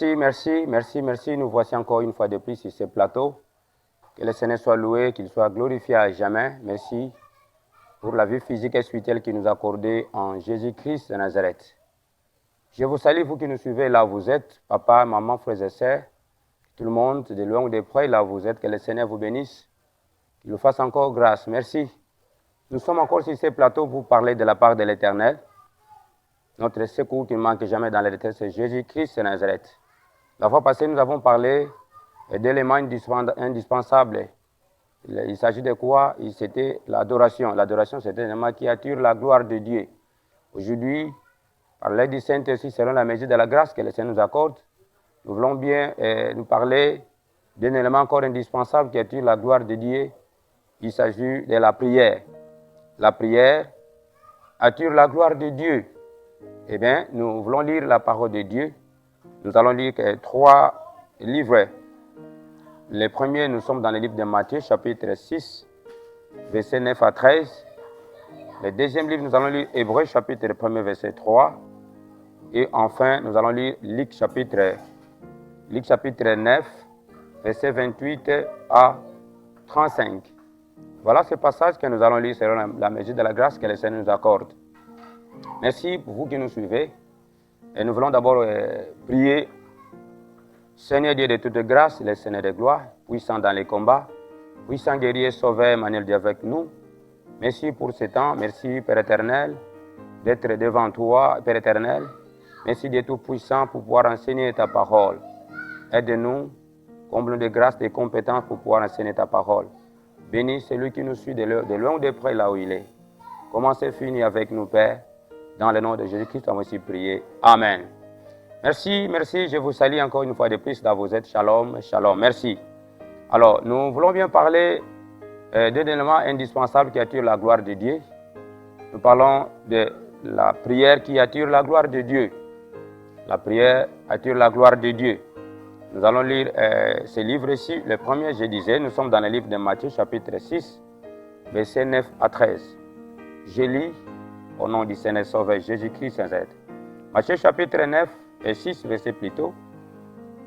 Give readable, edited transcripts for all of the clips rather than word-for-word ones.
merci. Nous voici encore une fois de plus sur ce plateau. Que le Seigneur soit loué, qu'il soit glorifié à jamais. Merci pour la vie physique et spirituelle qu'il nous a accordée en Jésus-Christ de Nazareth. Je vous salue, vous qui nous suivez là où vous êtes, papa, maman, frères et sœurs, tout le monde, de loin ou de près, là où vous êtes, que le Seigneur vous bénisse, qu'il vous fasse encore grâce. Merci. Nous sommes encore sur ce plateau pour parler de la part de l'Éternel. Notre secours qui ne manque jamais dans l'éternel, c'est Jésus-Christ de Nazareth. La fois passée, nous avons parlé d'éléments indispensables. Il s'agit de quoi? C'était l'adoration. L'adoration, c'est un élément qui attire la gloire de Dieu. Aujourd'hui, par l'aide du Saint-Esprit, selon la mesure de la grâce que le Seigneur nous accorde, nous voulons bien nous parler d'un élément encore indispensable qui attire la gloire de Dieu. Il s'agit de la prière. La prière attire la gloire de Dieu. Eh bien, nous voulons lire la parole de Dieu. Nous allons lire 3 livres. Le premier, nous sommes dans le livre de Matthieu, chapitre 6, versets 9 à 13. Le deuxième livre, nous allons lire Hébreux, chapitre 1, verset 3. Et enfin, nous allons lire Luc, chapitre 9, verset 28 à 35. Voilà ce passage que nous allons lire selon la mesure de la grâce que le Seigneur nous accorde. Merci pour vous qui nous suivez. Et nous voulons d'abord prier. Seigneur Dieu de toute grâce, le Seigneur de gloire, puissant dans les combats, puissant guerrier, sauveur, Emmanuel Dieu avec nous. Merci pour ce temps. Merci Père éternel d'être devant toi, Père éternel. Merci Dieu tout-puissant pour pouvoir enseigner ta parole. Aide-nous, comble-nous de grâce, de compétences pour pouvoir enseigner ta parole. Bénis celui qui nous suit de loin ou de près là où il est. Commencez, fini avec nous, Père. Dans le nom de Jésus-Christ, on va aussi prier. Amen. Merci, je vous salue encore une fois de plus là où vous êtes. Shalom, shalom, merci. Alors, nous voulons bien parler d'un élément indispensable qui attire la gloire de Dieu. Nous parlons de la prière qui attire la gloire de Dieu. La prière attire la gloire de Dieu. Nous allons lire ce livre-ci. Le premier, je disais, nous sommes dans le livre de Matthieu, chapitre 6, versets 9 à 13. Je lis au nom du Seigneur Sauveur Jésus-Christ Nazareth. Matthieu, chapitre 9, et 6, verset plutôt.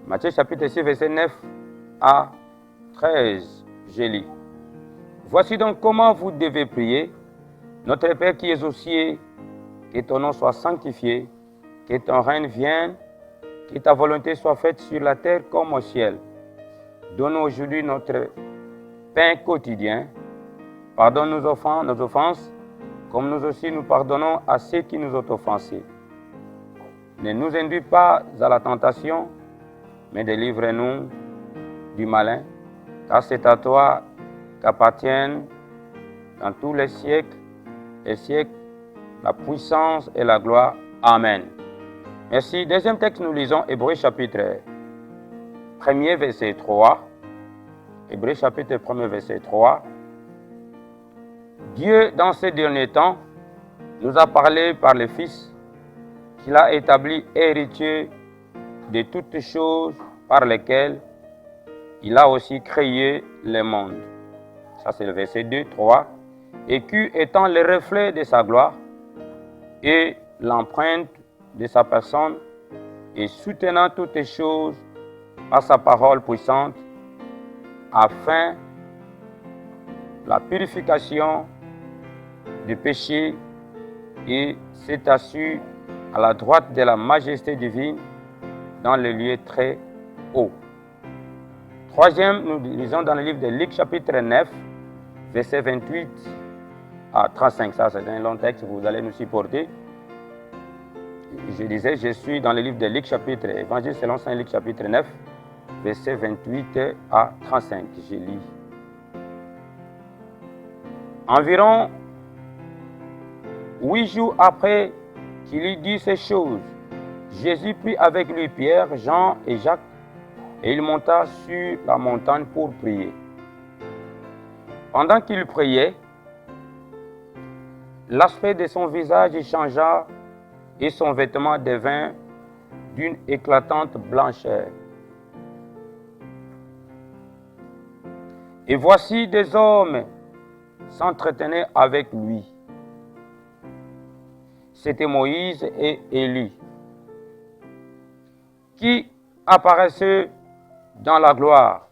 Matthieu, chapitre 6, verset 9 à 13. Je lis. Voici donc comment vous devez prier. Notre Père qui es aux cieux, que ton nom soit sanctifié, que ton règne vienne, que ta volonté soit faite sur la terre comme au ciel. Donne-nous aujourd'hui notre pain quotidien. Pardonne nos offenses, comme nous aussi nous pardonnons à ceux qui nous ont offensés. Ne nous induis pas à la tentation, mais délivre-nous du malin, car c'est à toi qu'appartiennent dans tous les siècles, la puissance et la gloire. Amen. Merci. Deuxième texte, nous lisons Hébreux chapitre 1er, verset 3. Hébreux chapitre 1er, verset 3. Dieu, dans ces derniers temps, nous a parlé par le Fils, qu'il a établi héritier de toutes choses par lesquelles il a aussi créé le monde. Ça, c'est le verset 2, 3. Et qui, étant le reflet de sa gloire et l'empreinte de sa personne, et soutenant toutes les choses par sa parole puissante, afin la purification du péché, et s'est assis à la droite de la majesté divine dans le lieu très haut. Troisième, nous lisons dans le livre de Luc chapitre 9, verset 28 à 35. Ça, c'est un long texte, vous allez nous supporter. Je disais, je suis dans le livre de Luc chapitre, Évangile selon Saint Luc chapitre 9, verset 28 à 35. Je lis. Environ 8 jours après qu'il eut dit ces choses, Jésus prit avec lui Pierre, Jean et Jacques, et il monta sur la montagne pour prier. Pendant qu'il priait, l'aspect de son visage changea et son vêtement devint d'une éclatante blancheur. Et voici des hommes s'entretenaient avec lui. C'était Moïse et Élie, qui, apparaissait dans la gloire,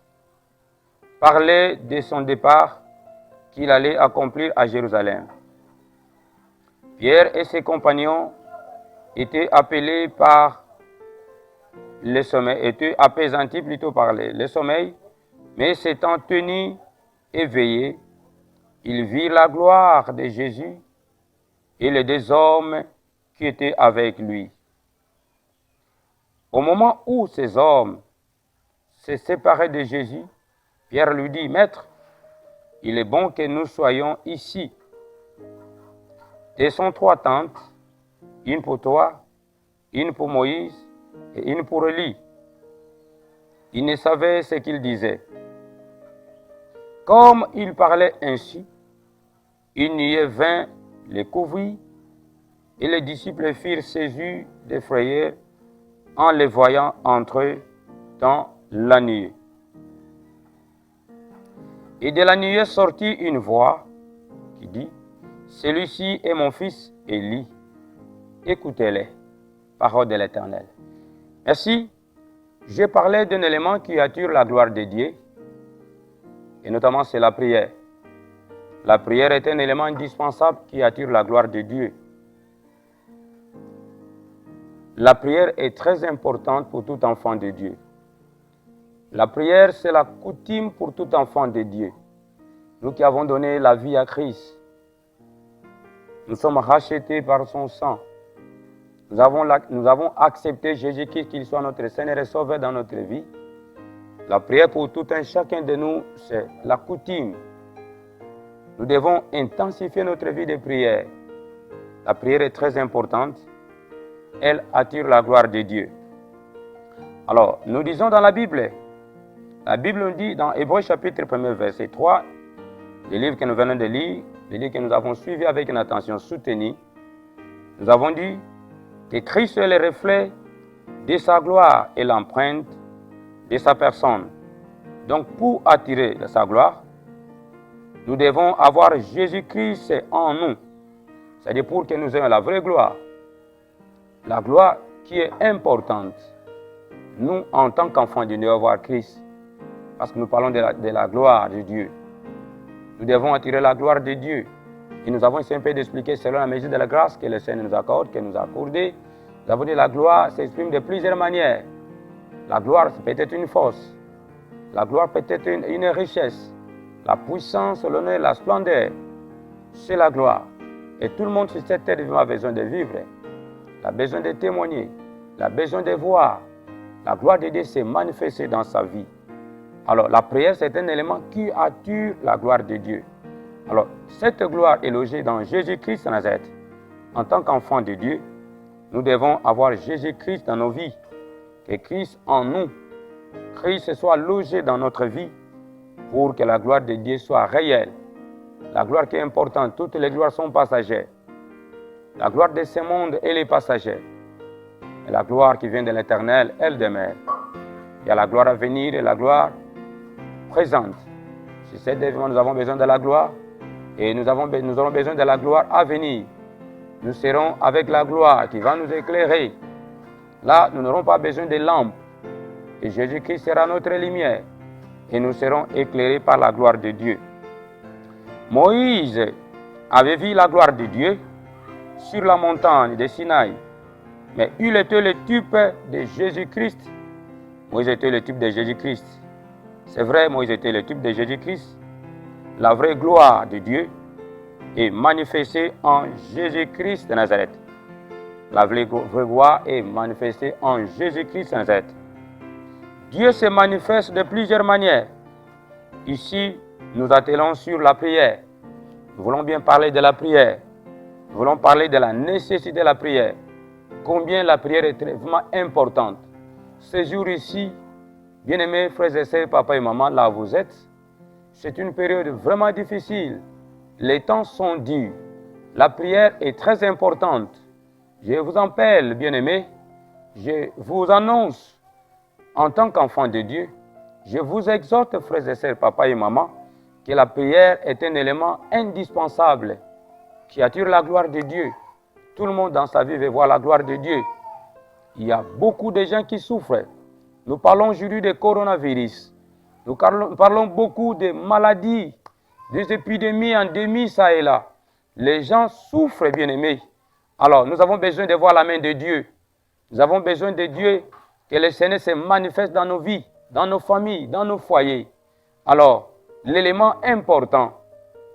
parlait de son départ qu'il allait accomplir à Jérusalem. Pierre et ses compagnons étaient appelés par le sommeil, étaient apaisantis plutôt par le sommeil, mais s'étant tenus éveillés, ils virent la gloire de Jésus et les deux hommes qui étaient avec lui. Au moment où ces hommes se séparaient de Jésus, Pierre lui dit, « Maître, il est bon que nous soyons ici. Descends 3 tentes, une pour toi, une pour Moïse et une pour Élie. » Il ne savait ce qu'il disait. Comme il parlait ainsi, une nuée vint les couvrir et les disciples furent saisis de frayeur en les voyant entrer dans la nuée. Et de la nuée sortit une voix qui dit, « Celui-ci est mon fils Élie. Écoutez-les. » Parole de l'Éternel. Ainsi, j'ai parlé d'un élément qui attire la gloire de Dieu, et notamment c'est la prière. La prière est un élément indispensable qui attire la gloire de Dieu. La prière est très importante pour tout enfant de Dieu. La prière, c'est la coutume pour tout enfant de Dieu. Nous qui avons donné la vie à Christ, nous sommes rachetés par son sang. Nous avons accepté Jésus-Christ qu'il soit notre Seigneur et Sauveur dans notre vie. La prière pour tout un chacun de nous, c'est la coutume. Nous devons intensifier notre vie de prière. La prière est très importante. Elle attire la gloire de Dieu. Alors, nous disons dans la Bible nous dit dans Hébreux chapitre 1, verset 3, le livre que nous venons de lire, le livre que nous avons suivi avec une attention soutenue, nous avons dit que Christ est le reflet de sa gloire et l'empreinte de sa personne. Donc, pour attirer sa gloire, nous devons avoir Jésus-Christ en nous. C'est-à-dire pour que nous ayons la vraie gloire. La gloire qui est importante. Nous, en tant qu'enfants de Dieu, devons avoir Christ. Parce que nous parlons de la gloire de Dieu. Nous devons attirer la gloire de Dieu. Et nous avons essayé un peu d'expliquer selon la mesure de la grâce que le Seigneur nous accorde, que nous a accordé. Nous avons dit que la gloire s'exprime de plusieurs manières. La gloire, c'est peut-être une force. La gloire peut être une richesse. La puissance, l'honneur, la splendeur, c'est la gloire. Et tout le monde sur cette terre a besoin de vivre. Il a besoin de témoigner. Il a besoin de voir. La gloire de Dieu s'est manifestée dans sa vie. Alors, la prière, c'est un élément qui attire la gloire de Dieu. Alors, cette gloire est logée dans Jésus-Christ de Nazareth. En tant qu'enfant de Dieu, nous devons avoir Jésus-Christ dans nos vies. Que Christ en nous, Christ soit logé dans notre vie pour que la gloire de Dieu soit réelle. La gloire qui est importante, toutes les gloires sont passagères. La gloire de ce monde, elle est passagère. Et la gloire qui vient de l'Éternel, elle demeure. Il y a la gloire à venir et la gloire présente. Sur cet événement, nous avons besoin de la gloire et nous aurons besoin de la gloire à venir. Nous serons avec la gloire qui va nous éclairer. Là, nous n'aurons pas besoin de lampes. Et Jésus-Christ sera notre lumière. Et nous serons éclairés par la gloire de Dieu. Moïse avait vu la gloire de Dieu sur la montagne de Sinaï. Mais il était le type de Jésus-Christ. Moïse était le type de Jésus-Christ. C'est vrai, Moïse était le type de Jésus-Christ. La vraie gloire de Dieu est manifestée en Jésus-Christ de Nazareth. La vraie gloire est manifestée en Jésus-Christ de Nazareth. Dieu se manifeste de plusieurs manières. Ici, nous attelons sur la prière. Nous voulons bien parler de la prière. Nous voulons parler de la nécessité de la prière. Combien la prière est vraiment importante. Ces jours ici, bien-aimés frères et sœurs, papa et maman, là où vous êtes, c'est une période vraiment difficile. Les temps sont durs. La prière est très importante. Je vous en parle, bien-aimés. Je vous annonce, en tant qu'enfant de Dieu, je vous exhorte, frères et sœurs, papa et maman, que la prière est un élément indispensable qui attire la gloire de Dieu. Tout le monde dans sa vie veut voir la gloire de Dieu. Il y a beaucoup de gens qui souffrent. Nous parlons aujourd'hui des coronavirus. Nous parlons beaucoup de maladies, des épidémies, endémies, ça et là. Les gens souffrent, bien-aimés. Alors, nous avons besoin de voir la main de Dieu. Nous avons besoin de Dieu, que le Seigneur se manifeste dans nos vies, dans nos familles, dans nos foyers. Alors, l'élément important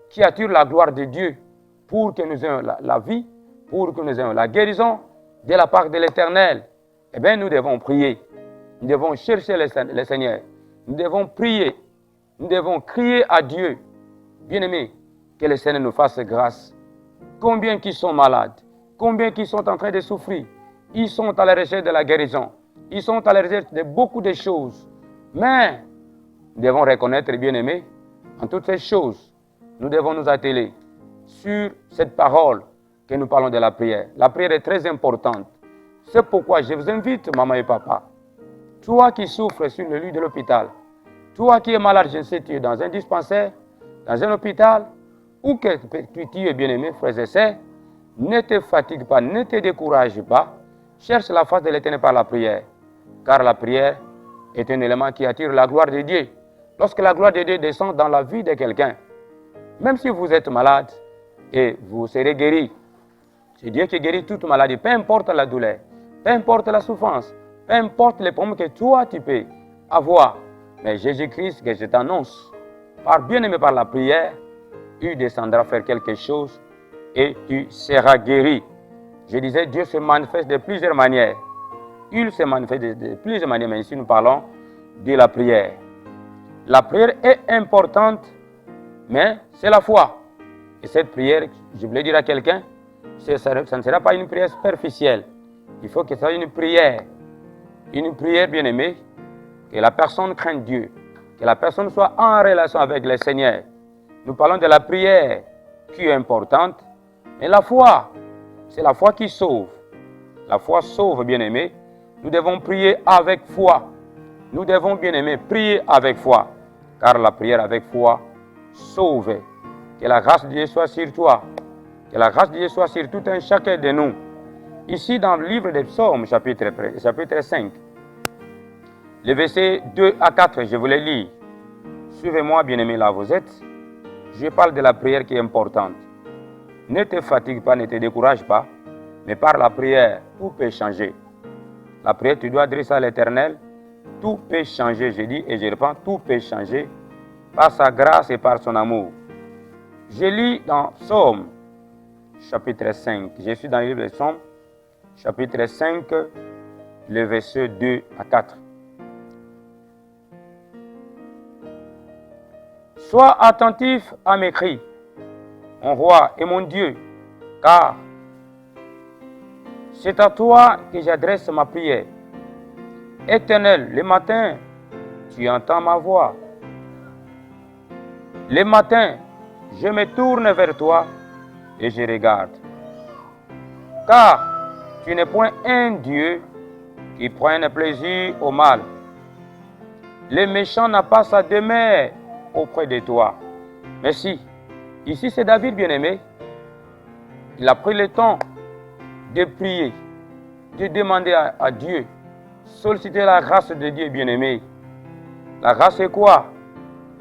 qui attire la gloire de Dieu pour que nous ayons la vie, pour que nous ayons la guérison de la part de l'Éternel, eh bien, nous devons prier. Nous devons chercher le Seigneur. Nous devons prier. Nous devons crier à Dieu. Bien-aimés, que le Seigneur nous fasse grâce. Combien qui sont malades, combien qui sont en train de souffrir, ils sont à la recherche de la guérison. Ils sont à la recherche de beaucoup de choses. Mais nous devons reconnaître, bien-aimés, en toutes ces choses, nous devons nous atteler sur cette parole que nous parlons de la prière. La prière est très importante. C'est pourquoi je vous invite, maman et papa, toi qui souffres sur le lit de l'hôpital, toi qui es malade, je ne sais, tu es dans un dispensaire, dans un hôpital, ou que tu es bien-aimé, frères et sœurs, ne te fatigue pas, ne te décourage pas, cherche la face de l'Éternel par la prière, car la prière est un élément qui attire la gloire de Dieu. Lorsque la gloire de Dieu descend dans la vie de quelqu'un, même si vous êtes malade et vous serez guéri, c'est Dieu qui guérit toute maladie, peu importe la douleur, peu importe la souffrance, peu importe les problèmes que toi tu peux avoir. Mais Jésus-Christ, que je t'annonce, par bien-aimé par la prière, il descendra faire quelque chose et tu seras guéri. Je disais, Dieu se manifeste de plusieurs manières. Il se manifeste de plusieurs manières, mais ici nous parlons de la prière. La prière est importante, mais c'est la foi. Et cette prière, je voulais dire à quelqu'un, ça ne sera pas une prière superficielle. Il faut que ce soit une prière bien-aimée, que la personne craigne Dieu, que la personne soit en relation avec le Seigneur. Nous parlons de la prière qui est importante, mais la foi, c'est la foi qui sauve. La foi sauve, bien-aimé. Nous devons prier avec foi. Nous devons, bien-aimé, prier avec foi, car la prière avec foi sauve. Que la grâce de Dieu soit sur toi. Que la grâce de Dieu soit sur tout un chacun de nous. Ici, dans le livre des Psaumes, chapitre 5, les versets 2 à 4, je vous les lis. Suivez-moi, bien-aimés, là vous êtes. Je parle de la prière qui est importante. Ne te fatigue pas, ne te décourage pas, mais par la prière, tout peut changer. La prière, tu dois adresser à l'Éternel. Tout peut changer, je dis et je réponds, tout peut changer par sa grâce et par son amour. Je lis dans Psaume, chapitre 5. Je suis dans le livre des Psaumes, chapitre 5, le verset 2 à 4. Sois attentif à mes cris, mon roi et mon Dieu, car c'est à toi que j'adresse ma prière. Éternel, le matin, tu entends ma voix. Le matin, je me tourne vers toi et je regarde. Car tu n'es point un Dieu qui prenne plaisir au mal. Le méchant n'a pas sa demeure auprès de toi. Mais si, ici c'est David bien-aimé, il a pris le temps de prier, de demander à Dieu, solliciter la grâce de Dieu bien-aimé. La grâce c'est quoi?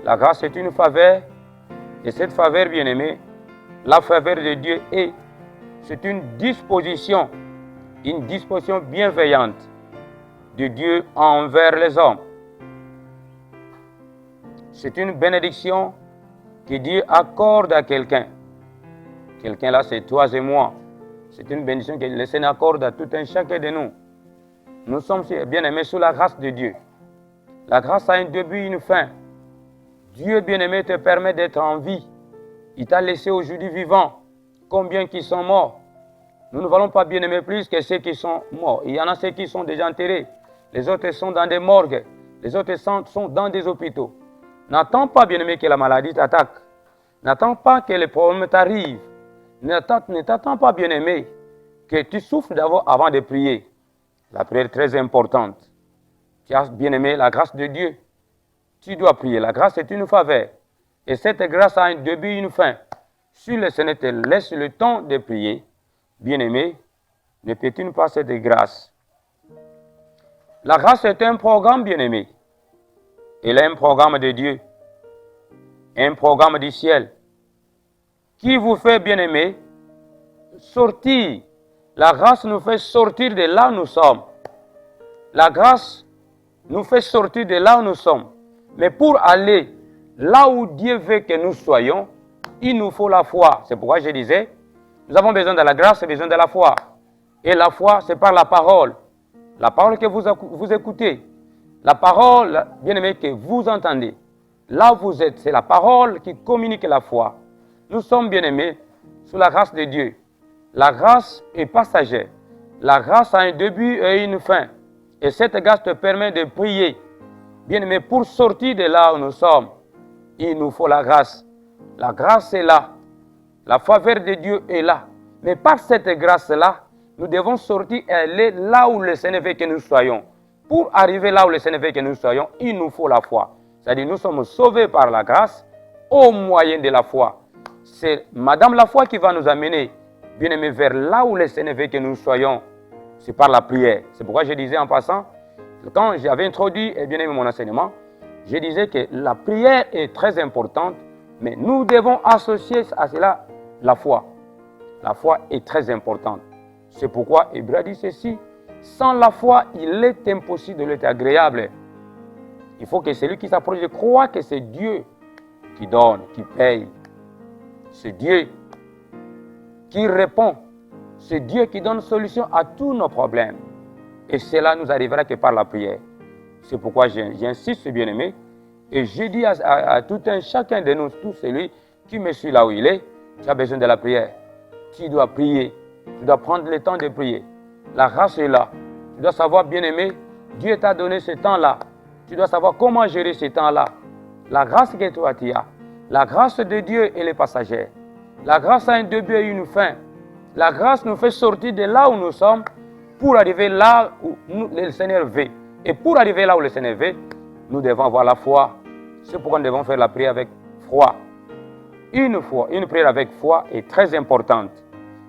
La grâce est une faveur, et cette faveur bien-aimé, la faveur de Dieu c'est une disposition bienveillante de Dieu envers les hommes. C'est une bénédiction que Dieu accorde à quelqu'un. Quelqu'un là, c'est toi et moi. C'est une bénédiction que le Seigneur accorde à tout un chacun de nous. Nous sommes bien-aimés sous la grâce de Dieu. La grâce a un début et une fin. Dieu bien-aimé te permet d'être en vie. Il t'a laissé aujourd'hui vivant. Combien qui sont morts? Nous ne valons pas bien-aimés plus que ceux qui sont morts. Il y en a ceux qui sont déjà enterrés. Les autres sont dans des morgues. Les autres sont dans des hôpitaux. N'attends pas, bien-aimé, que la maladie t'attaque. N'attends pas que les problèmes t'arrivent. Ne t'attends pas, bien-aimé, que tu souffres d'abord avant de prier. La prière est très importante. Tu as, bien-aimé, la grâce de Dieu. Tu dois prier. La grâce est une faveur. Et cette grâce a un début et une fin. Si le Seigneur te laisse le temps de prier, bien-aimé, ne pétine pas cette grâce. La grâce est un programme, bien-aimé. Elle est un programme de Dieu, un programme du ciel, qui vous fait, bien-aimé, sortir. La grâce nous fait sortir de là où nous sommes. La grâce nous fait sortir de là où nous sommes. Mais pour aller là où Dieu veut que nous soyons, il nous faut la foi. C'est pourquoi je disais, nous avons besoin de la grâce et besoin de la foi. Et la foi, c'est par la parole. La parole que vous écoutez. La parole, bien-aimé, que vous entendez. Là où vous êtes, c'est la parole qui communique la foi. Nous sommes, bien-aimés, sous la grâce de Dieu. La grâce est passagère. La grâce a un début et une fin. Et cette grâce te permet de prier. Bien-aimé, pour sortir de là où nous sommes, il nous faut la grâce. La grâce est là. La faveur de Dieu est là. Mais par cette grâce-là, nous devons sortir et aller là où le Seigneur veut que nous soyons. Pour arriver là où le Seigneur veut que nous soyons, il nous faut la foi. C'est-à-dire nous sommes sauvés par la grâce au moyen de la foi. C'est Madame la foi qui va nous amener, bien-aimés, vers là où le Seigneur veut que nous soyons. C'est par la prière. C'est pourquoi je disais en passant, quand j'avais introduit bien-aimé mon enseignement, je disais que la prière est très importante, mais nous devons associer à cela la foi. La foi est très importante. C'est pourquoi Hébreu a dit ceci, sans la foi, il est impossible de l'être agréable. Il faut que celui qui s'approche de croire que c'est Dieu qui donne, qui paye. C'est Dieu qui répond. C'est Dieu qui donne solution à tous nos problèmes. Et cela nous arrivera que par la prière. C'est pourquoi j'insiste, bien-aimé, et je dis à tout un chacun de nous, tout celui qui me suit là où il est, tu as besoin de la prière. Tu dois prier. Tu dois prendre le temps de prier. La grâce est là. Tu dois savoir, bien-aimé, Dieu t'a donné ce temps-là. Tu dois savoir comment gérer ce temps-là. La grâce que toi tu as. La grâce de Dieu, elle est passagère. La grâce a un début et une fin. La grâce nous fait sortir de là où nous sommes pour arriver là où le Seigneur veut. Et pour arriver là où le Seigneur veut, nous devons avoir la foi. C'est pourquoi nous devons faire la prière avec foi. Une prière avec foi est très importante.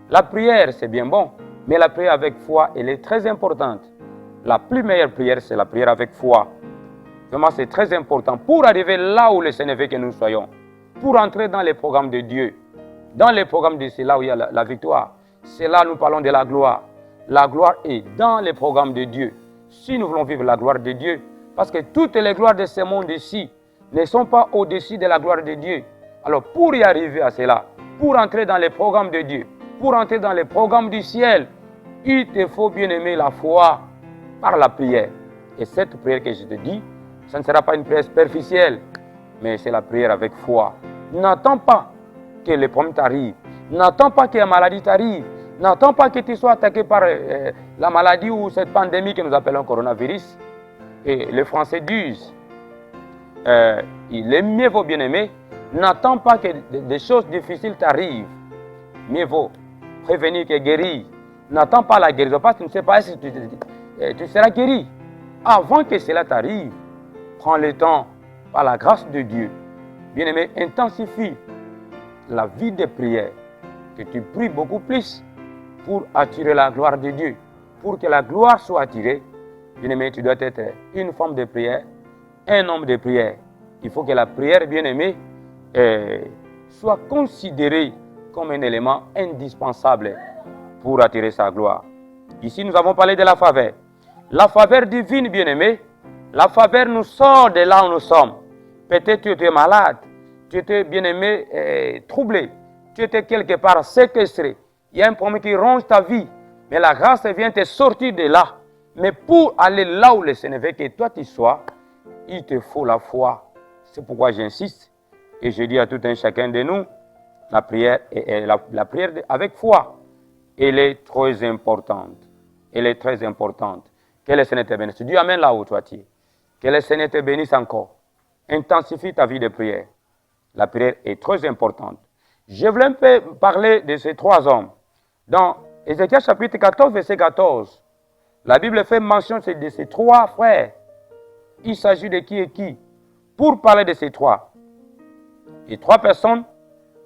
La prière, c'est bien bon, mais la prière avec foi, elle est très importante. La plus meilleure prière, c'est la prière avec foi. Vraiment, c'est très important pour arriver là où le Seigneur veut que nous soyons. Pour entrer dans les programmes de Dieu. Dans les programmes de c'est là où il y a la victoire. C'est là où nous parlons de la gloire. La gloire est dans les programmes de Dieu. Si nous voulons vivre la gloire de Dieu, parce que toutes les gloires de ce monde ici ne sont pas au-dessus de la gloire de Dieu. Alors pour y arriver à cela, pour entrer dans les programmes de Dieu, pour entrer dans les programmes du ciel, il te faut bien aimer la foi par la prière. Et cette prière que je te dis, ce ne sera pas une prière superficielle, mais c'est la prière avec foi. N'attends pas que les problèmes t'arrivent. N'attends pas que la maladie t'arrive. N'attends pas que tu sois attaqué par la maladie ou cette pandémie que nous appelons coronavirus. Et les Français disent, il est mieux vaut bien aimer. N'attends pas que des choses difficiles t'arrivent. Mieux vaut prévenir que guérir. N'attends pas la guérison parce que tu ne sais pas si tu seras guéri. Avant que cela t'arrive, prends le temps, par la grâce de Dieu. Bien-aimé, intensifie la vie de prière. Que tu pries beaucoup plus pour attirer la gloire de Dieu. Pour que la gloire soit attirée, bien-aimé, tu dois être une femme de prière, un homme de prière. Il faut que la prière, bien-aimé, soit considérée comme un élément indispensable pour attirer sa gloire. Ici, nous avons parlé de la faveur. La faveur divine, bien-aimé, la faveur nous sort de là où nous sommes. Peut-être tu étais malade, tu étais, bien-aimé, troublé, tu étais quelque part séquestré. Il y a un problème qui ronge ta vie, mais la grâce vient te sortir de là. Mais pour aller là où le Seigneur veut que toi tu sois, il te faut la foi. C'est pourquoi j'insiste et je dis à tout un chacun de nous, la prière, la prière avec foi, elle est très importante. Elle est très importante. Que le Seigneur te bénisse. Dieu amène là où toi tu es. Que le Seigneur te bénisse encore. Intensifie ta vie de prière. La prière est très importante. Je voulais un peu parler de ces trois hommes. Dans Ézéchiel chapitre 14, verset 14, la Bible fait mention de ces trois frères. Il s'agit de qui et qui? Pour parler de ces trois. Et trois personnes,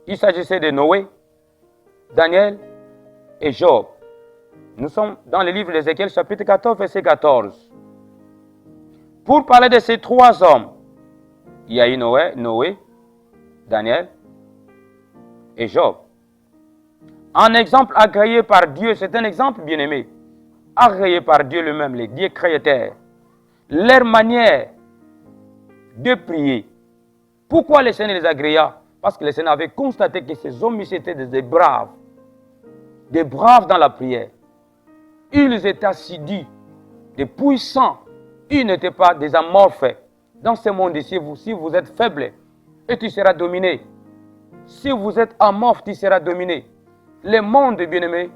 il s'agissait de Noé, Daniel et Job. Nous sommes dans le livre d'Ézéchiel chapitre 14, verset 14. Pour parler de ces trois hommes, il y a eu Noé, Daniel et Job. Un exemple agréé par Dieu, c'est un exemple bien-aimé, agréé par Dieu lui-même, les dieux créateurs. Leur manière de prier. Pourquoi le Seigneur les agréa? Parce que le Seigneur avait constaté que ces hommes étaient des braves dans la prière. Ils étaient assidus, des puissants. Ils n'étaient pas des amorphes. Dans ce monde ici, si vous êtes faible, et tu seras dominé. Si vous êtes amorphe, tu seras dominé. Le monde, bien-aimé,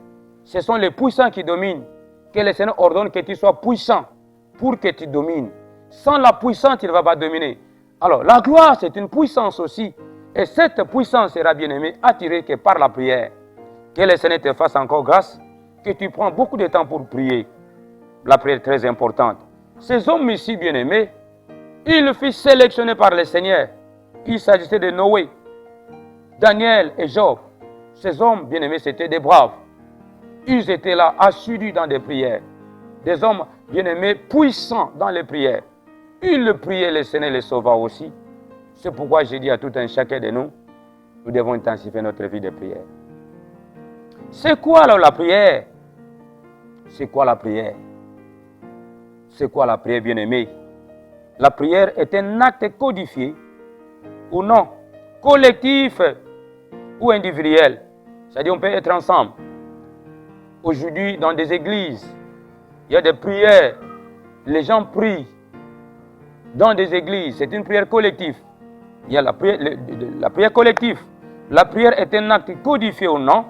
ce sont les puissants qui dominent. Que le Seigneur ordonne que tu sois puissant pour que tu domines. Sans la puissance, tu ne vas pas dominer. Alors, la gloire, c'est une puissance aussi. Et cette puissance sera, bien-aimé, attirée que par la prière. Que le Seigneur te fasse encore grâce, que tu prends beaucoup de temps pour prier. La prière est très importante. Ces hommes ici, bien-aimés, ils furent sélectionnés par le Seigneur. Il s'agissait de Noé, Daniel et Job. Ces hommes, bien-aimés, c'était des braves. Ils étaient là, assidus dans des prières. Des hommes, bien-aimés, puissants dans les prières. Ils priaient, le Seigneur les sauva aussi. C'est pourquoi j'ai dit à tout un chacun de nous, nous devons intensifier notre vie de prière. C'est quoi alors la prière? C'est quoi la prière? C'est quoi la prière, bien-aimé? La prière est un acte codifié ou non, collectif ou individuel. C'est-à-dire on peut être ensemble. Aujourd'hui, dans des églises, il y a des prières. Les gens prient dans des églises. C'est une prière collective. Il y a la prière collective. La prière est un acte codifié ou non,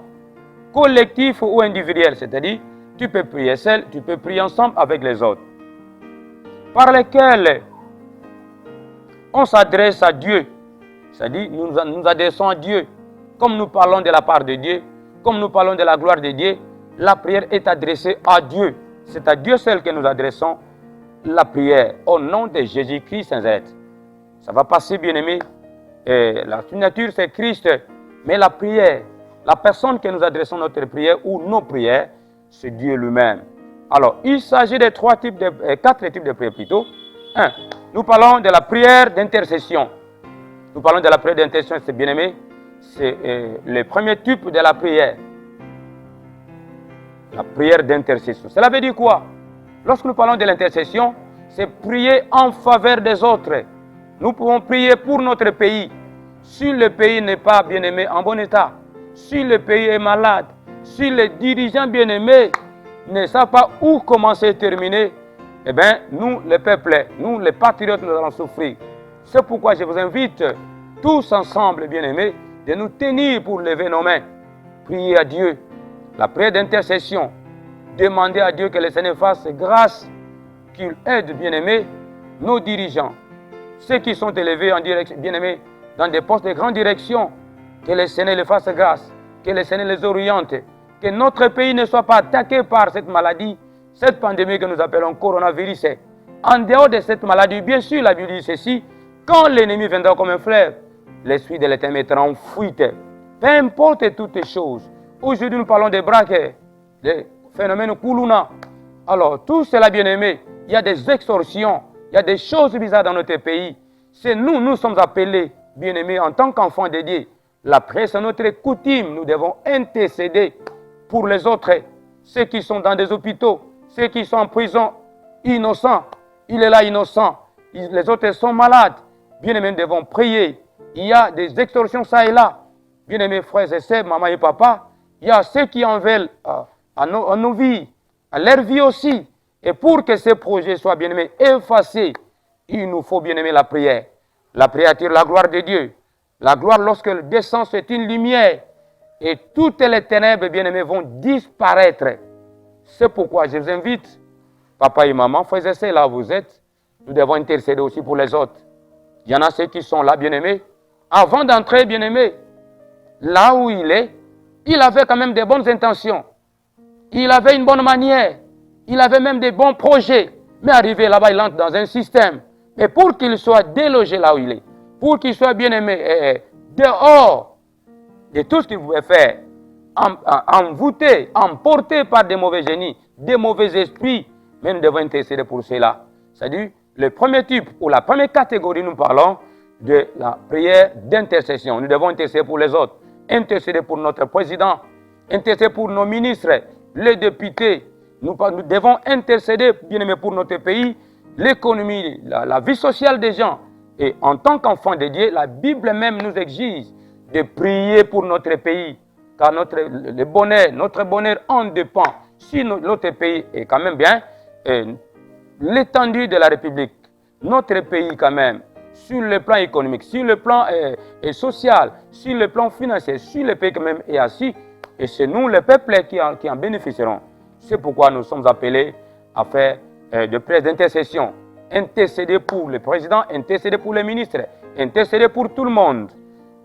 collectif ou individuel. C'est-à-dire, tu peux prier seul, tu peux prier ensemble avec les autres. Par lesquels on s'adresse à Dieu. C'est-à-dire, nous adressons à Dieu. Comme nous parlons de la part de Dieu, comme nous parlons de la gloire de Dieu, la prière est adressée à Dieu. C'est à Dieu seul que nous adressons la prière au nom de Jésus-Christ Nazareth. Ça va passer, bien-aimé. La signature, c'est Christ. Mais la prière, la personne que nous adressons notre prière ou nos prières, c'est Dieu lui-même. Alors, il s'agit de quatre types de prières plutôt. Un, nous parlons de la prière d'intercession. Nous parlons de la prière d'intercession, c'est bien-aimé. C'est le premier type de la prière. La prière d'intercession. Cela veut dire quoi? Lorsque nous parlons de l'intercession, c'est prier en faveur des autres. Nous pouvons prier pour notre pays. Si le pays n'est pas, bien-aimé, en bon état, si le pays est malade, si les dirigeants bien-aimés ne savent pas où commencer et terminer, eh bien, nous, le peuple, nous, les patriotes, nous allons souffrir. C'est pourquoi je vous invite tous ensemble, bien-aimés, de nous tenir pour lever nos mains. Prier à Dieu. La prière d'intercession. Demander à Dieu que le Seigneur fasse grâce, qu'il aide, bien-aimés, nos dirigeants. Ceux qui sont élevés en direction, bien-aimés, dans des postes de grande direction, que le Seigneur les fasse grâce, que le Seigneur les oriente, que notre pays ne soit pas attaqué par cette maladie, cette pandémie que nous appelons coronavirus. En dehors de cette maladie, bien sûr, la Bible dit ceci, quand l'ennemi viendra comme un fleuve, l'esprit de l'Éternel mettra en fuite. Peu importe toutes les choses. Aujourd'hui, nous parlons des braquets, des phénomènes Kuluna. Alors, tout cela, bien-aimé, il y a des extorsions, il y a des choses bizarres dans notre pays. C'est nous sommes appelés, bien-aimés, en tant qu'enfants de Dieu. La prière, c'est notre coutume. Nous devons intercéder pour les autres, ceux qui sont dans des hôpitaux, ceux qui sont en prison, innocents. Il est là innocent. Les autres sont malades. Bien-aimés, nous devons prier. Il y a des extorsions ça et là. Bien-aimés frères et sœurs, maman et papa, il y a ceux qui en veulent à nos vies, à leur vie aussi. Et pour que ces projets soient, bien-aimés, effacés, il nous faut, bien-aimés, la prière. La prière attire la gloire de Dieu. La gloire, lorsqu'elle descend, c'est une lumière. Et toutes les ténèbres, bien-aimés, vont disparaître. C'est pourquoi je vous invite, papa et maman, frères et sœurs, là où vous êtes, nous devons intercéder aussi pour les autres. Il y en a ceux qui sont là, bien-aimés. Avant d'entrer, bien-aimés, là où il est, il avait quand même des bonnes intentions. Il avait une bonne manière. Il avait même des bons projets. Mais arrivé là-bas, il entre dans un système. Mais pour qu'il soit délogé là où il est, pour qu'il soit bien-aimé dehors de tout ce qu'il pouvait faire, envoûté, emporté par des mauvais génies, des mauvais esprits, mais nous devons intercéder pour cela. C'est-à-dire, le premier type ou la première catégorie, nous parlons de la prière d'intercession. Nous devons intercéder pour les autres, intercéder pour notre président, intercéder pour nos ministres, les députés. Nous devons intercéder, bien aimé, pour notre pays, l'économie, la vie sociale des gens. Et en tant qu'enfants de Dieu, la Bible même nous exige de prier pour notre pays. Car notre bonheur en dépend. Si notre pays est quand même bien, l'étendue de la République, notre pays quand même, sur le plan économique, sur le plan social, sur le plan financier, sur le pays quand même est assis, et c'est nous, le peuple, qui en bénéficierons. C'est pourquoi nous sommes appelés à faire de prières d'intercession, intercéder pour le président, intercéder pour les ministres, intercéder pour tout le monde.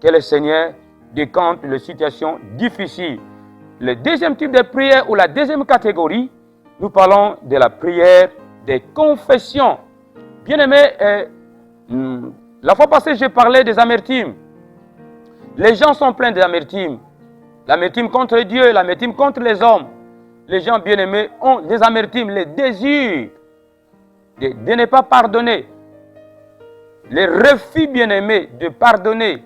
Que le Seigneur décante les situations difficiles. Le deuxième type de prière ou la deuxième catégorie, nous parlons de la prière des confessions. Bien-aimés, la fois passée, j'ai parlé des amertumes. Les gens sont pleins d'amertume. L'amertume contre Dieu, l'amertume contre les hommes. Les gens bien-aimés ont des amertumes, les désirs de ne pas pardonner. Les refus bien-aimés de pardonner.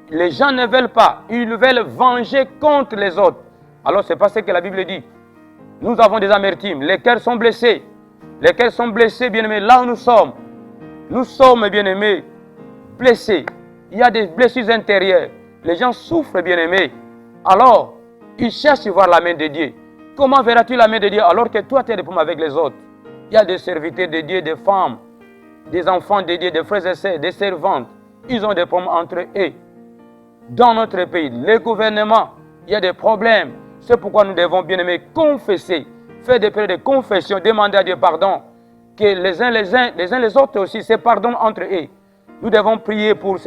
Les gens ne veulent pas, ils veulent venger contre les autres. Alors c'est pas ce que la Bible dit. Nous avons des amertumes, les cœurs sont blessés. Les cœurs sont blessés, bien-aimés, là où nous sommes. Nous sommes, bien-aimés, blessés. Il y a des blessures intérieures. Les gens souffrent, bien-aimés. Alors, ils cherchent à voir la main de Dieu. Comment verras-tu la main de Dieu alors que toi, tu as des problèmes avec les autres? Il y a des serviteurs de Dieu, des femmes, des enfants de Dieu, des frères et sœurs, des servantes. Ils ont des problèmes entre eux. Dans notre pays, les gouvernements, il y a des problèmes. C'est pourquoi nous devons, bien-aimés, confesser, faire des prières de confession, demander à Dieu pardon, que les uns les autres aussi se pardonnent entre eux. Nous devons prier pour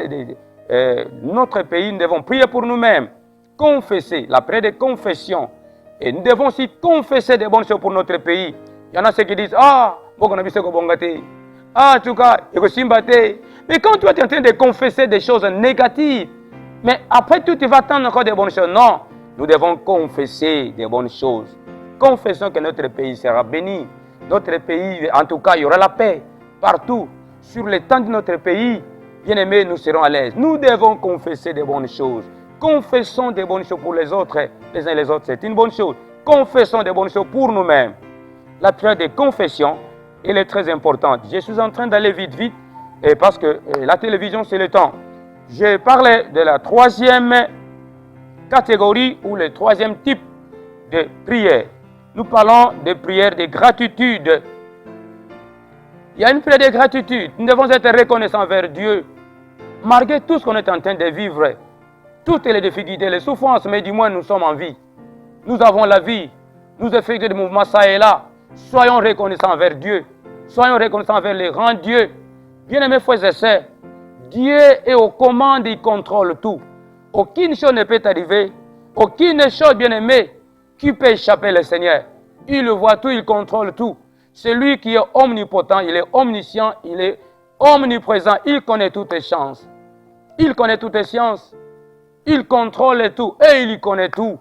notre pays, nous devons prier pour nous-mêmes, confesser, la prière de confession. Et nous devons aussi confesser des bonnes choses pour notre pays. Il y en a ceux qui disent, ah, en tout cas, mais quand tu es en train de confesser des choses négatives, mais après tout, tu vas attendre encore des bonnes choses. Non, nous devons confesser des bonnes choses. Confessons que notre pays sera béni. Notre pays, en tout cas, il y aura la paix partout. Sur l'étang de notre pays, bien-aimés, nous serons à l'aise. Nous devons confesser des bonnes choses. Confessons des bonnes choses pour les autres. Les uns et les autres, c'est une bonne chose. Confessons des bonnes choses pour nous-mêmes. La prière de confession, elle est très importante. Je suis en train d'aller vite, et parce que la télévision, c'est le temps. Je parlais de la troisième catégorie ou le troisième type de prière. Nous parlons de prière de gratitude. Il y a une prière de gratitude. Nous devons être reconnaissants envers Dieu. Malgré tout ce qu'on est en train de vivre, toutes les difficultés, les souffrances, mais du moins nous sommes en vie. Nous avons la vie. Nous effectuons des mouvements ça et là. Soyons reconnaissants envers Dieu. Soyons reconnaissants envers les grands dieux. Bien-aimés frères et sœurs, Dieu est aux commandes, il contrôle tout. Aucune chose ne peut arriver. Aucune chose, bien-aimée, qui peut échapper le Seigneur. Il le voit tout, il contrôle tout. C'est lui qui est omnipotent, il est omniscient, il est omniprésent, il connaît toutes les chances. Il connaît toutes les sciences. Il contrôle tout et il connaît tout.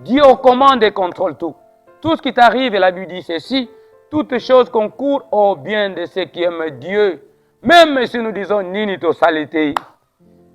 Dieu aux commandes et contrôle tout. Tout ce qui t'arrive, la Bible dit ceci, toutes choses concourent au bien de ceux qui aiment Dieu. Même si nous disons ninitosalité,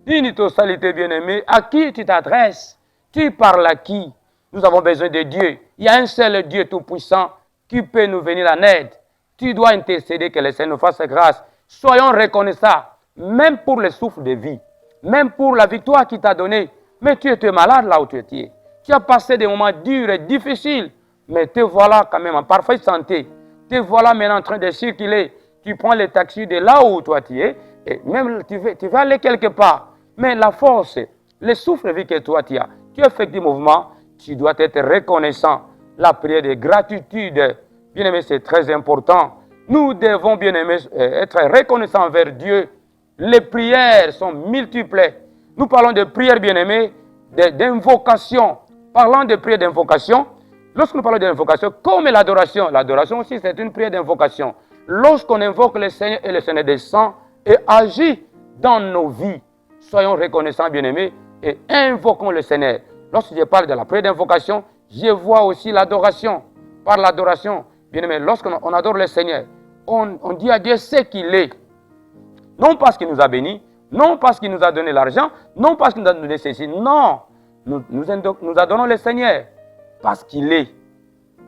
ninitosalité bien-aimé, à qui tu t'adresses? Tu parles à qui? Nous avons besoin de Dieu. Il y a un seul Dieu tout-puissant qui peut nous venir en aide. Tu dois intercéder que le Seigneur nous fasse grâce. Soyons reconnaissants, même pour le souffle de vie, même pour la victoire qu'il t'a donnée. Mais tu étais malade là où tu étais. Tu as passé des moments durs et difficiles, mais te voilà quand même en parfaite santé. Te voilà maintenant en train de circuler. Tu prends les taxis de là où toi tu es, et même tu vas aller quelque part. Mais la force, le souffle de vie que toi tu as, tu effectues des mouvements, tu dois être reconnaissant. La prière de gratitude, bien-aimé, c'est très important. Nous devons, bien-aimé, être reconnaissants envers Dieu. Les prières sont multiples. Nous parlons de prières, bien-aimé, d'invocation. Parlant de prière d'invocation, lorsque nous parlons d'invocation, comme l'adoration, l'adoration aussi c'est une prière d'invocation. Lorsqu'on invoque le Seigneur et le Seigneur descend et agit dans nos vies, soyons reconnaissants, bien-aimés, et invoquons le Seigneur. Lorsque je parle de la prière d'invocation, je vois aussi l'adoration. Par l'adoration, bien-aimés, lorsqu'on adore le Seigneur, on dit à Dieu ce qu'il est. Non parce qu'il nous a bénis, non parce qu'il nous a donné l'argent, non parce qu'il nous a donné ceci. Non, nous adorons le Seigneur parce qu'il est.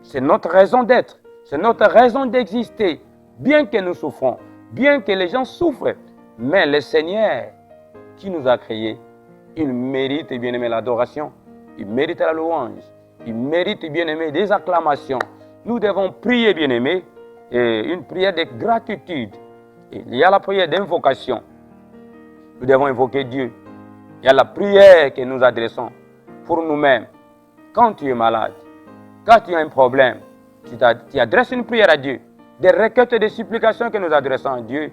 C'est notre raison d'être, c'est notre raison d'exister. Bien que nous souffrons, bien que les gens souffrent, mais le Seigneur qui nous a créés, il mérite, bien aimé, l'adoration, il mérite la louange, il mérite, bien aimé, des acclamations. Nous devons prier, bien aimé, et une prière de gratitude. Et il y a la prière d'invocation. Nous devons invoquer Dieu. Il y a la prière que nous adressons pour nous-mêmes. Quand tu es malade, quand tu as un problème, tu adresses une prière à Dieu. Des requêtes et des supplications que nous adressons à Dieu.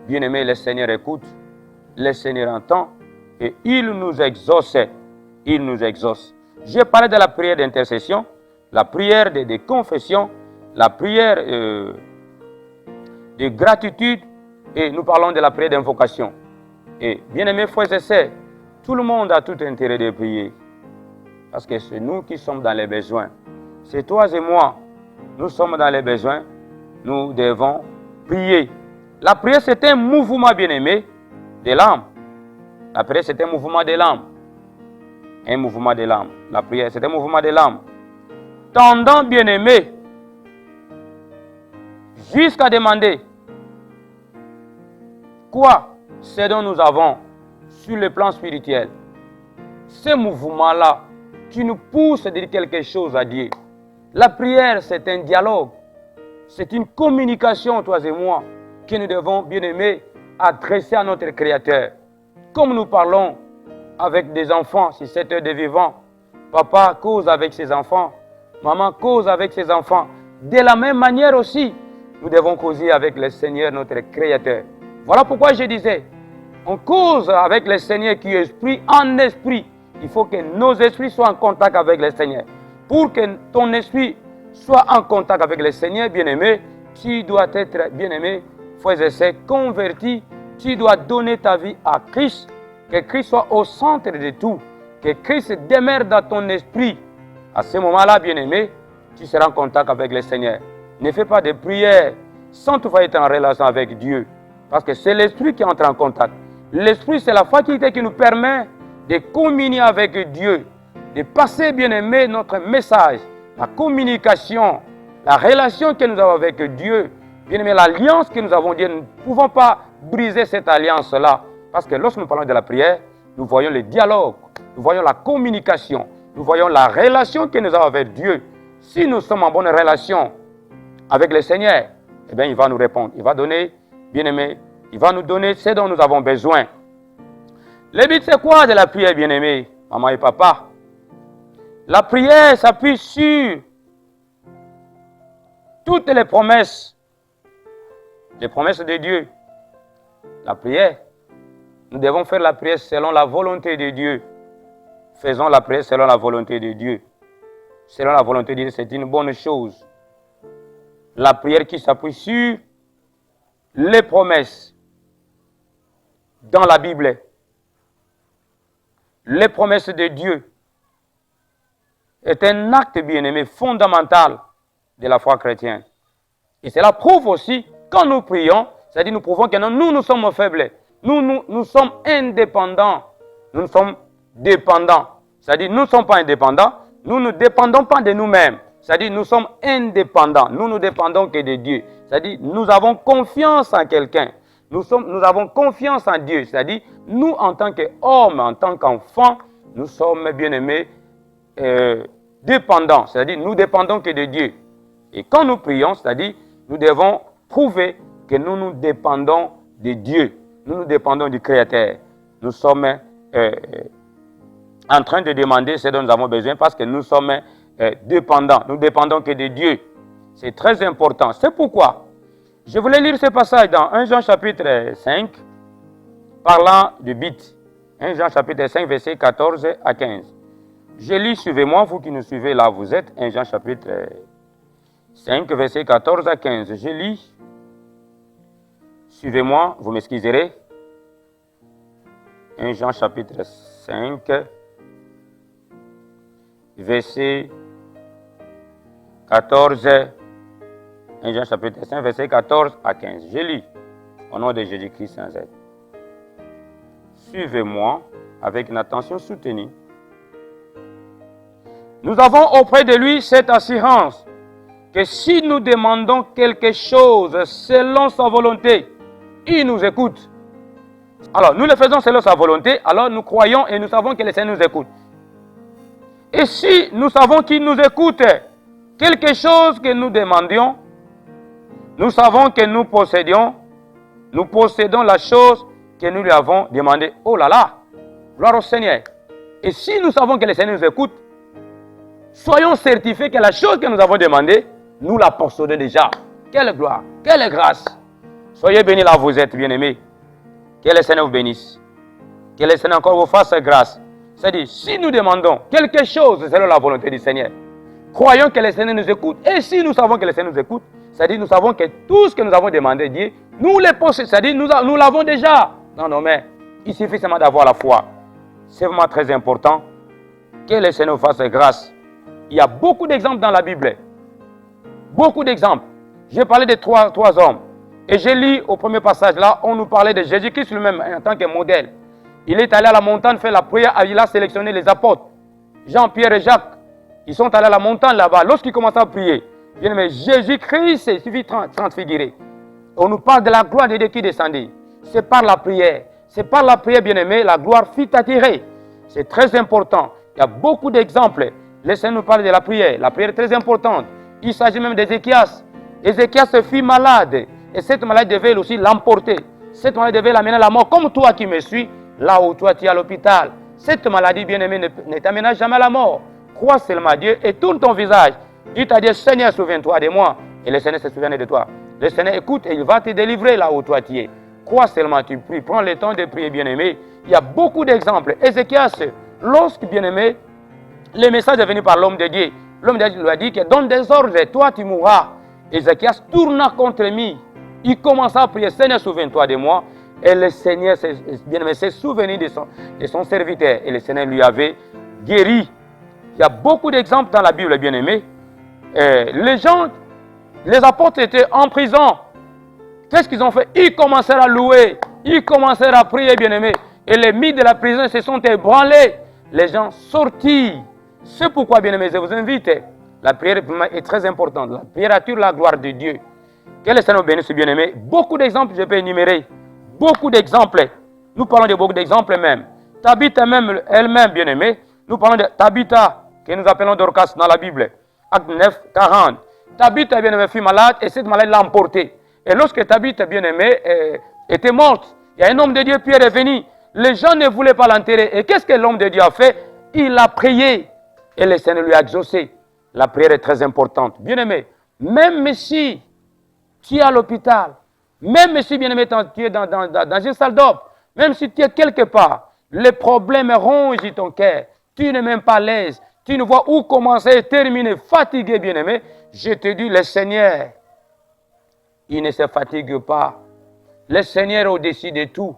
Bien-aimé, le Seigneur écoute, le Seigneur entend et il nous exauce. Il nous exauce. J'ai parlé de la prière d'intercession, la prière de confession, la prière de gratitude et nous parlons de la prière d'invocation. Et bien-aimés frères et sœurs, tout le monde a tout intérêt de prier parce que c'est nous qui sommes dans les besoins. C'est toi et moi, nous sommes dans les besoins, nous devons prier. La prière, c'est un mouvement, bien-aimé, de l'âme. La prière, c'est un mouvement de l'âme. Un mouvement de l'âme. La prière, c'est un mouvement de l'âme. Tendant, bien-aimé, jusqu'à demander quoi ce dont nous avons sur le plan spirituel. Ce mouvement-là qui nous pousse à dire quelque chose à Dieu. La prière, c'est un dialogue. C'est une communication, toi et moi, que nous devons, bien aimer, adresser à notre Créateur. Comme nous parlons avec des enfants, si c'est eux de vivants, papa cause avec ses enfants, maman cause avec ses enfants. De la même manière aussi, nous devons causer avec le Seigneur, notre Créateur. Voilà pourquoi je disais, on cause avec le Seigneur qui est esprit en esprit. Il faut que nos esprits soient en contact avec le Seigneur. Pour que ton esprit soit en contact avec le Seigneur, bien-aimé, tu dois être, bien-aimé, frères et sœurs, converti. Tu dois donner ta vie à Christ. Que Christ soit au centre de tout. Que Christ demeure dans ton esprit. À ce moment-là, bien-aimé, tu seras en contact avec le Seigneur. Ne fais pas de prière sans toutefois être en relation avec Dieu. Parce que c'est l'esprit qui entre en contact. L'esprit, c'est la faculté qui nous permet de communier avec Dieu, de passer, bien-aimé, notre message, la communication, la relation que nous avons avec Dieu, bien-aimé, l'alliance que nous avons Dieu. Nous ne pouvons pas briser cette alliance-là. Parce que lorsque nous parlons de la prière, nous voyons le dialogue, nous voyons la communication, nous voyons la relation que nous avons avec Dieu. Si nous sommes en bonne relation avec le Seigneur, eh bien, il va nous répondre. Il va donner, bien-aimé, il va nous donner ce dont nous avons besoin. Le but, c'est quoi de la prière, bien-aimé, maman et papa? La prière s'appuie sur toutes les promesses de Dieu. La prière, nous devons faire la prière selon la volonté de Dieu. Faisons la prière selon la volonté de Dieu. Selon la volonté de Dieu, c'est une bonne chose. La prière qui s'appuie sur les promesses dans la Bible. Les promesses de Dieu est un acte, bien-aimé, fondamental de la foi chrétienne. Et cela prouve aussi, quand nous prions, c'est-à-dire nous prouvons que nous sommes faibles. Nous sommes indépendants. Nous sommes dépendants. C'est-à-dire nous ne sommes pas indépendants. Nous ne dépendons pas de nous-mêmes. C'est-à-dire nous sommes indépendants. Nous ne dépendons que de Dieu. C'est-à-dire nous avons confiance en quelqu'un. Nous avons confiance en Dieu. C'est-à-dire nous, en tant qu'hommes, en tant qu'enfants, nous sommes bien-aimés dépendants. C'est-à-dire nous dépendons que de Dieu. Et quand nous prions, c'est-à-dire nous devons prouver que nous dépendons de Dieu. Nous dépendons du Créateur. Nous sommes en train de demander ce dont nous avons besoin parce que nous sommes dépendants. Nous dépendons que de Dieu. C'est très important. C'est pourquoi je voulais lire ce passage dans 1 Jean chapitre 5, parlant du but. 1 Jean chapitre 5, versets 14 à 15. Je lis, suivez-moi, vous qui nous suivez là, vous êtes. 1 Jean chapitre 5, versets 14 à 15. Je lis. Suivez-moi, vous m'excuserez. 1 Jean chapitre 5, verset 14 1 Jean chapitre 5, verset 14 à 15. Je lis au nom de Jésus-Christ sans aide. Suivez-moi avec une attention soutenue. Nous avons auprès de lui cette assurance que si nous demandons quelque chose selon sa volonté, il nous écoute. Alors, nous le faisons selon sa volonté, alors nous croyons et nous savons que le Seigneur nous écoute. Et si nous savons qu'il nous écoute, quelque chose que nous demandions, nous savons que nous possédons la chose que nous lui avons demandée. Oh là là, gloire au Seigneur. Et si nous savons que le Seigneur nous écoute, soyons certifiés que la chose que nous avons demandée, nous la possédons déjà. Quelle gloire, quelle grâce. Soyez bénis là où vous êtes, bien-aimés. Que le Seigneur vous bénisse. Que le Seigneur encore vous fasse grâce. C'est-à-dire, si nous demandons quelque chose selon la volonté du Seigneur, croyons que le Seigneur nous écoute. Et si nous savons que le Seigneur nous écoute, c'est-à-dire nous savons que tout ce que nous avons demandé, Dieu, nous les possédons. C'est-à-dire nous l'avons déjà dans nos mains. Il suffit seulement d'avoir la foi. C'est vraiment très important. Que le Seigneur vous fasse grâce. Il y a beaucoup d'exemples dans la Bible. Beaucoup d'exemples. J'ai parlé de trois hommes. Et j'ai lu au premier passage là, on nous parlait de Jésus-Christ lui-même en tant que modèle. Il est allé à la montagne faire la prière, il a sélectionné les apôtres. Jean, Pierre et Jacques, ils sont allés à la montagne là-bas. Lorsqu'ils commencent à prier, bien-aimé, Jésus-Christ s'est suffit transfiguré. On nous parle de la gloire de Dieu qui descendait. C'est par la prière. C'est par la prière, bien-aimé, la gloire fut attirée. C'est très important. Il y a beaucoup d'exemples. Laissez-nous nous parler de la prière. La prière est très importante. Il s'agit même d'Ézéchias. Ézéchias se fit malade. Et cette maladie devait aussi l'emporter. Cette maladie devait l'amener à la mort. Comme toi qui me suis, là où toi tu es à l'hôpital. Cette maladie, bien-aimée, ne t'amènera jamais à la mort. Crois seulement à Dieu et tourne ton visage. Dis à Dieu, Seigneur, souviens-toi de moi. Et le Seigneur se souvient de toi. Le Seigneur écoute et il va te délivrer là où toi tu es. Crois seulement, tu pries. Prends le temps de prier, bien-aimé. Il y a beaucoup d'exemples. Ézéchias, lorsque, bien-aimé, le message est venu par l'homme de Dieu. L'homme de Dieu lui a dit que donne des ordres, toi tu mourras. Ézéchias tourna contre lui. Il commença à prier, Seigneur, souviens-toi de moi. Et le Seigneur, bien-aimé, s'est souvenu de son serviteur. Et le Seigneur lui avait guéri. Il y a beaucoup d'exemples dans la Bible, bien-aimé. Les apôtres étaient en prison. Qu'est-ce qu'ils ont fait? Ils commencèrent à louer. Ils commencèrent à prier, bien-aimé. Et les murs de la prison se sont ébranlés. Les gens sortis. C'est pourquoi, bien-aimé, je vous invite. La prière est très importante. La prière attire la gloire de Dieu. Que le Seigneur bénisse, bien-aimé. Beaucoup d'exemples, je peux énumérer. Beaucoup d'exemples. Nous parlons de beaucoup d'exemples même. Tabitha même, elle-même, bien-aimée. Nous parlons de Tabitha, que nous appelons Dorcas dans la Bible. Acte 9, 40. Tabitha, bien-aimée, fut malade et cette maladie l'a emportée. Et lorsque Tabitha, bien-aimée, était morte, il y a un homme de Dieu, Pierre, est venu. Les gens ne voulaient pas l'enterrer. Et qu'est-ce que l'homme de Dieu a fait? Il a prié. Et le Seigneur lui a exaucé. La prière est très importante. Bien-aimé, même si tu es à l'hôpital, même si, bien-aimé, tu es dans une salle d'op, même si tu es quelque part, les problèmes rongent ton cœur, tu n'es même pas à l'aise, tu ne vois où commencer et terminer, fatigué, bien-aimé, je te dis, le Seigneur, il ne se fatigue pas. Le Seigneur est au-dessus de tout.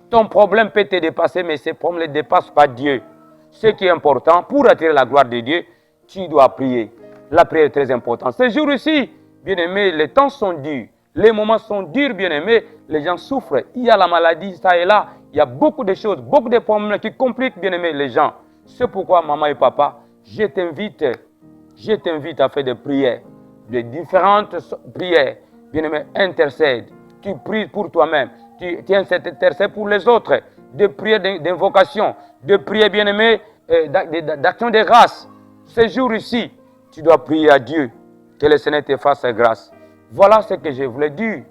Ton problème peut te dépasser, mais ce problème ne dépasse pas Dieu. Ce qui est important, pour attirer la gloire de Dieu, tu dois prier. La prière est très importante. Ce jour-ci, bien-aimé, les temps sont durs. Les moments sont durs, bien-aimés. Les gens souffrent. Il y a la maladie, ça et là. Il y a beaucoup de choses, beaucoup de problèmes qui compliquent, bien-aimés, les gens. C'est pourquoi, maman et papa, je t'invite à faire des prières, de différentes prières. Bien-aimé, intercède. Tu pries pour toi-même. Tu intercèdes pour les autres. De prières d'invocation, de prières, bien-aimé, d'action de grâce. Ce jour-ci, tu dois prier à Dieu. Que le Seigneur te fasse grâce. Voilà ce que je voulais dire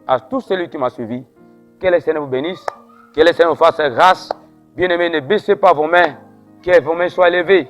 à tous celui qui m'a suivi. Que le Seigneur vous bénisse. Que le Seigneur vous fasse grâce. Bien-aimés, ne baissez pas vos mains. Que vos mains soient levées.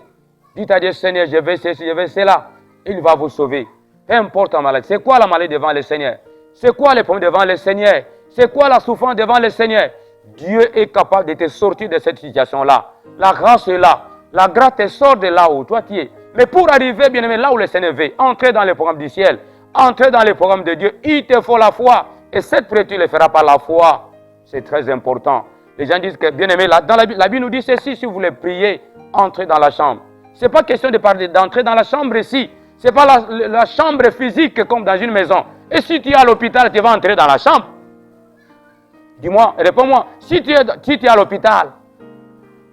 Dites à Dieu, Seigneur, je vais ceci, je vais cela. Il va vous sauver. Peu importe la maladie. C'est quoi la maladie devant le Seigneur? C'est quoi les problèmes devant le Seigneur? C'est quoi la souffrance devant le Seigneur? Dieu est capable de te sortir de cette situation-là. La grâce est là. La grâce te sort de là où toi tu es. Mais pour arriver, bien-aimé, là où le Seigneur veut, entrer dans le programme du ciel, entrer dans le programme de Dieu, il te faut la foi. Et cette prière, tu le feras par la foi. C'est très important. Les gens disent que, bien-aimé, dans la Bible nous dit ceci, si vous voulez prier, entrez dans la chambre. Ce n'est pas question de parler d'entrer dans la chambre ici. Ce n'est pas la chambre physique comme dans une maison. Et si tu es à l'hôpital, tu vas entrer dans la chambre. Dis-moi, réponds-moi. Si tu es à l'hôpital,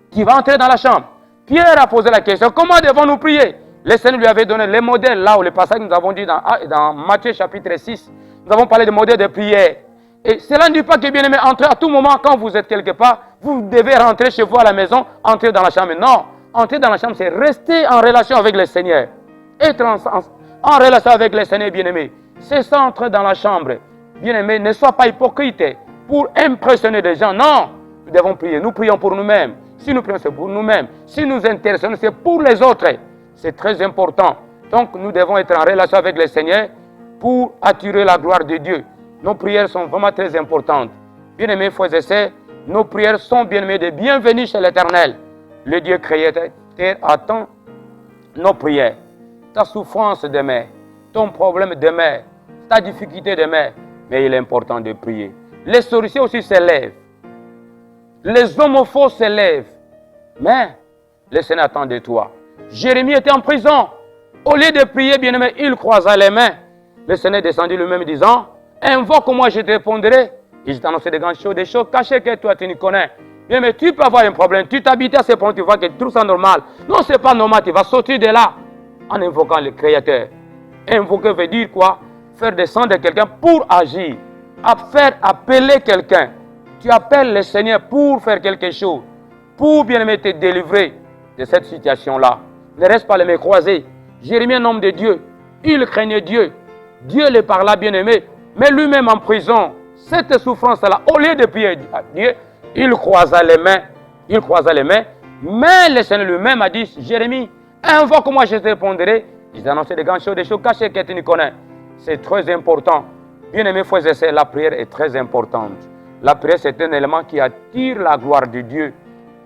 tu vas entrer dans la chambre. Pierre a posé la question, comment devons-nous prier? Le Seigneur lui avait donné les modèles, là où le passage que nous avons dit dans Matthieu chapitre 6. Nous avons parlé des modèles de prière. Et cela ne dit pas que, bien aimé, entrez à tout moment, quand vous êtes quelque part, vous devez rentrer chez vous à la maison, entrer dans la chambre. Non, entrer dans la chambre, c'est rester en relation avec le Seigneur. Être en relation avec le Seigneur, bien-aimé. C'est ça, entrer dans la chambre. Bien-aimé, ne sois pas hypocrite pour impressionner les gens. Non, nous devons prier. Nous prions pour nous-mêmes. Si nous prions, c'est pour nous-mêmes. Si nous intéressons, c'est pour les autres. C'est très important. Donc, nous devons être en relation avec le Seigneur pour attirer la gloire de Dieu. Nos prières sont vraiment très importantes. Bien-aimés, frères et sœurs, nos prières sont bien-aimées de bienvenue chez l'Éternel. Le Dieu créateur attend nos prières. Ta souffrance demain, ton problème demain, ta difficulté demain. Mais il est important de prier. Les sorciers aussi s'élèvent. Les homophobes s'élèvent. Mais le Seigneur attend de toi. Jérémie était en prison. Au lieu de prier, bien-aimé, il croisa les mains. Le Seigneur descendit lui-même disant, invoque-moi, je te répondrai. Et je t'annonce des choses cachées que toi tu ne connais. Bien, mais tu peux avoir un problème. Tu t'habites à ce point, tu vois que tout ça normal. Non, ce n'est pas normal. Tu vas sortir de là en invoquant le Créateur. Invoquer veut dire quoi? Faire descendre quelqu'un pour agir. Faire appeler quelqu'un. Tu appelles le Seigneur pour faire quelque chose. Pour bien aimer te délivrer de cette situation-là. Ne reste pas les mains croisées. Jérémie, un homme de Dieu. Il craignait Dieu. Dieu le parla bien aimé. Mais lui-même en prison, cette souffrance-là, au lieu de prier à Dieu, il croisa les mains. Il croisa les mains. Mais le Seigneur lui-même a dit, Jérémie, invoque-moi, je te répondrai. Il a annoncé des grandes choses, des choses cachées que tu ne connais. C'est très important. Bien aimé, frères et sœurs, la prière est très importante. La prière, c'est un élément qui attire la gloire de Dieu.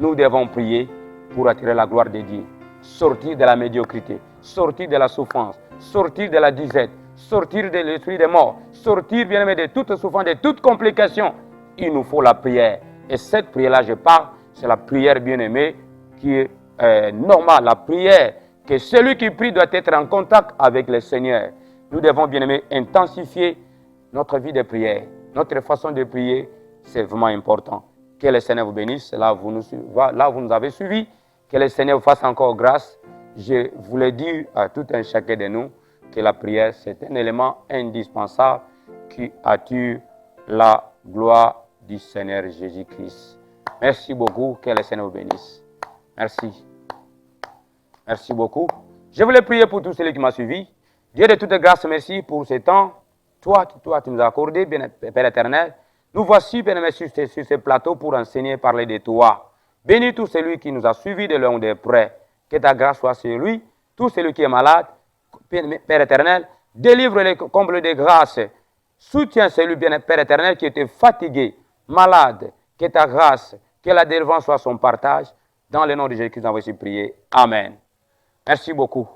Nous devons prier pour attirer la gloire de Dieu. Sortir de la médiocrité, sortir de la souffrance, sortir de la disette, sortir de l'esprit des morts, sortir, bien aimé, de toute souffrance, de toute complication. Il nous faut la prière. Et cette prière-là, je parle, c'est la prière, bien aimée, qui est normale. La prière que celui qui prie doit être en contact avec le Seigneur. Nous devons, bien aimé, intensifier notre vie de prière. Notre façon de prier, c'est vraiment important. Que le Seigneur vous bénisse. Là, vous nous avez suivis. Que le Seigneur vous fasse encore grâce. Je voulais dire à tout un chacun de nous que la prière, c'est un élément indispensable qui attire la gloire du Seigneur Jésus-Christ. Merci beaucoup. Que le Seigneur vous bénisse. Merci. Merci beaucoup. Je voulais prier pour tous ceux qui m'ont suivi. Dieu de toute grâce, merci pour ce temps. Toi, tu nous as accordé, bien, Père éternel. Nous voici, bien aimé, sur ce plateau pour enseigner et parler de toi. Bénis tout celui qui nous a suivis de loin ou de près. Que ta grâce soit sur lui. Tout celui qui est malade, Père éternel, délivre-le, comble de grâce. Soutiens celui, bien Père éternel, qui était fatigué, malade. Que ta grâce, que la délivrance soit son partage. Dans le nom de Jésus-Christ, nous avons prié. Amen. Merci beaucoup.